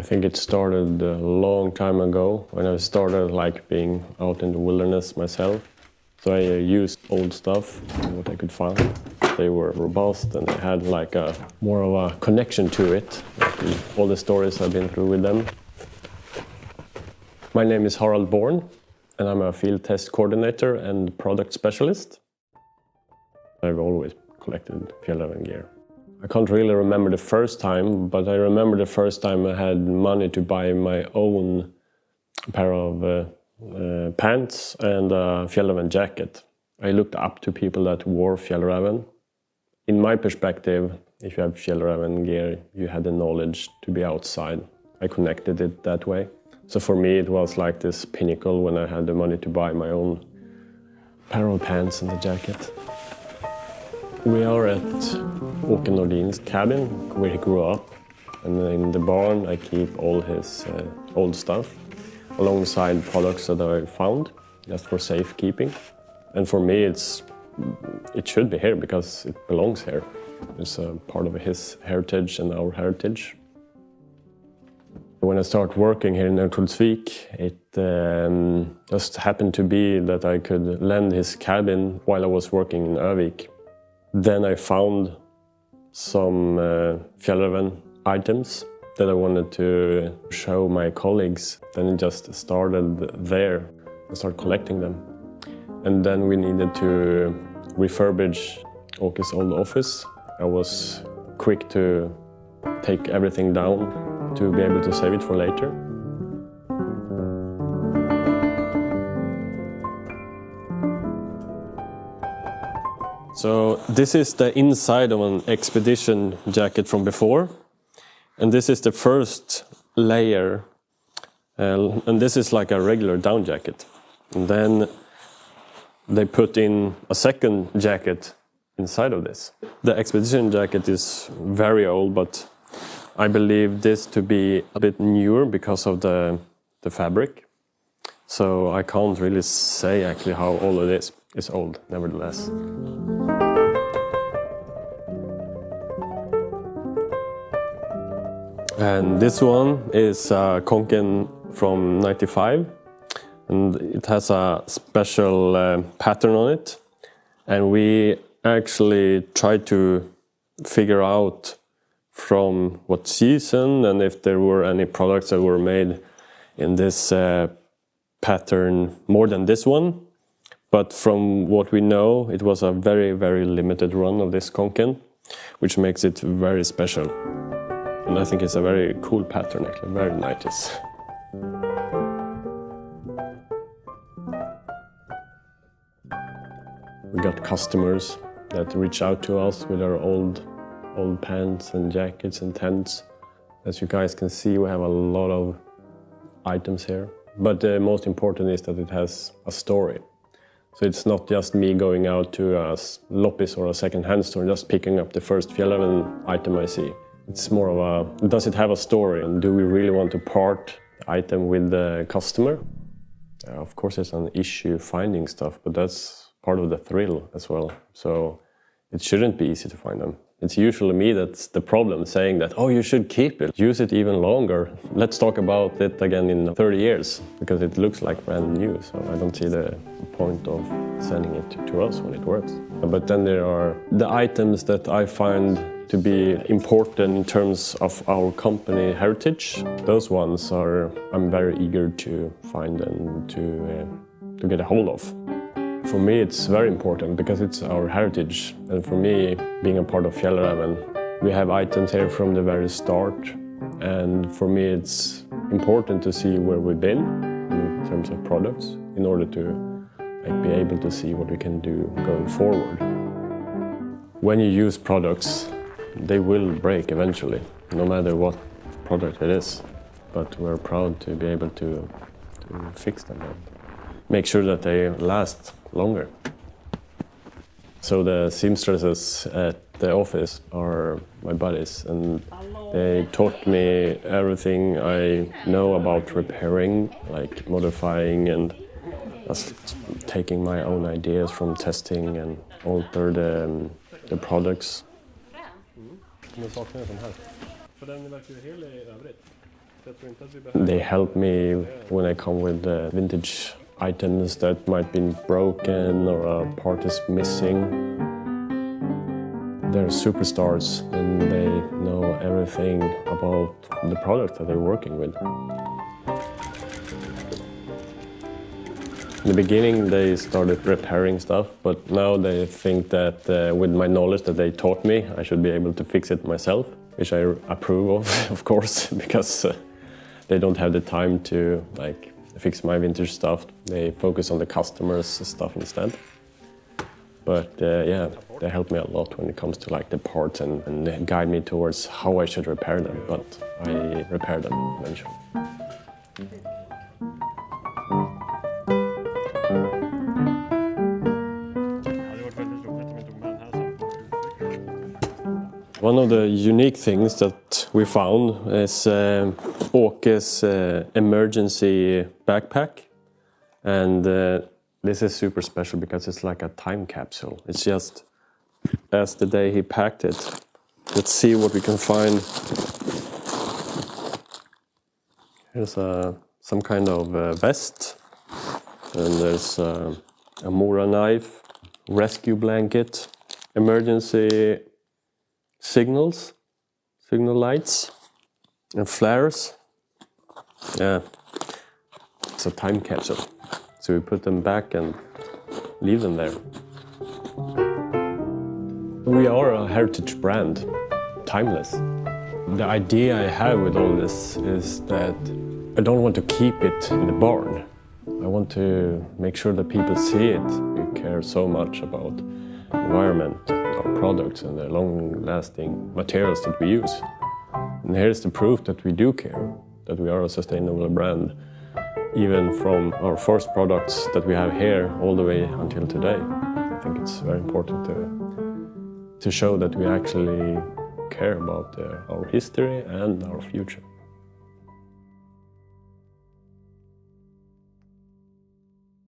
think it started a long time ago when I started like being out in the wilderness myself. So I used old stuff, what I could find. They were robust and they had like a more of a connection to it, like all the stories I've been through with them. My name is Harald and I'm a field test coordinator and product specialist. I've always collected Fjällräven gear. I can't really remember the first time, but I remember the first time I had money to buy my own pair of pants and a Fjällräven jacket. I looked up to people that wore Fjällräven. In my perspective, if you have Fjällräven gear, you had the knowledge to be outside. I connected it that way. So for me it was like this pinnacle when I had the money to buy my own pair of pants and the jacket. We are at Åke Nordin's cabin, where he grew up. And in the barn I keep all his old stuff, alongside products that I found, just for safekeeping. And for me it should be here because it belongs here. It's a part of his heritage and our heritage. When I started working here in Örnsköldsvik, it just happened to be that I could lend his cabin while I was working in Övik. Then I found some Fjällräven items that I wanted to show my colleagues. Then it just started there. I started collecting them. And then we needed to refurbish Åke's old office. I was quick to take everything down to be able to save it for later. So this is the inside of an expedition jacket from before. And this is the first layer. And this is like a regular down jacket. And then they put in a second jacket inside of this. The expedition jacket is very old, but I believe this to be a bit newer because of the fabric. So I can't really say actually how old it is. It's old, nevertheless. And this one is Konken from '95, and it has a special pattern on it. And we actually tried to figure out from what season and if there were any products that were made in this pattern more than this one. But from what we know, it was a very, very limited run of this Konken, which makes it very special. And I think it's a very cool pattern, actually, very 90s. We got customers that reach out to us with our old pants and jackets and tents. As you guys can see, we have a lot of items here. But the most important is that it has a story. So it's not just me going out to a loppis or a second-hand store, just picking up the first Fjällräven item I see. It's more of a, does it have a story? And do we really want to part the item with the customer? Of course it's an issue finding stuff, but that's part of the thrill as well. So it shouldn't be easy to find them. It's usually me that's the problem, saying that, oh, you should keep it, use it even longer. Let's talk about it again in 30 years, because it looks like brand new. So I don't see the point of sending it to us when it works. But then there are the items that I find to be important in terms of our company heritage. Those ones I'm very eager to find and to get a hold of. For me it's very important because it's our heritage, and for me, being a part of Fjällräven, we have items here from the very start, and for me it's important to see where we've been in terms of products in order to be able to see what we can do going forward. When you use products, they will break eventually, no matter what product it is, but we're proud to be able to fix them and make sure that they last longer. So the seamstresses at the office are my buddies, and they taught me everything I know about repairing, like modifying and just taking my own ideas from testing and alter the products. They help me when I come with vintage items that might be broken or a part is missing. They're superstars and they know everything about the product that they're working with. In the beginning they started repairing stuff, but now they think that with my knowledge that they taught me, I should be able to fix it myself, which I approve of course, because they don't have the time to fix my vintage stuff. They focus on the customers' stuff instead. But yeah, they help me a lot when it comes to the parts and they guide me towards how I should repair them, but I repair them eventually. One of the unique things that we found is Åke's emergency backpack. And this is super special because it's like a time capsule. It's just as the day he packed it. Let's see what we can find. Here's some kind of vest. And there's a Mora knife, rescue blanket, emergency signal lights, and flares. Yeah, it's a time capsule. So we put them back and leave them there. We are a heritage brand, timeless. The idea I have with all this is that I don't want to keep it in the barn. I want to make sure that people see it. We care so much about the environment, our products and the long-lasting materials that we use. And here's the proof that we do care, that we are a sustainable brand, even from our first products that we have here all the way until today. I think it's very important to show that we actually care about our history and our future.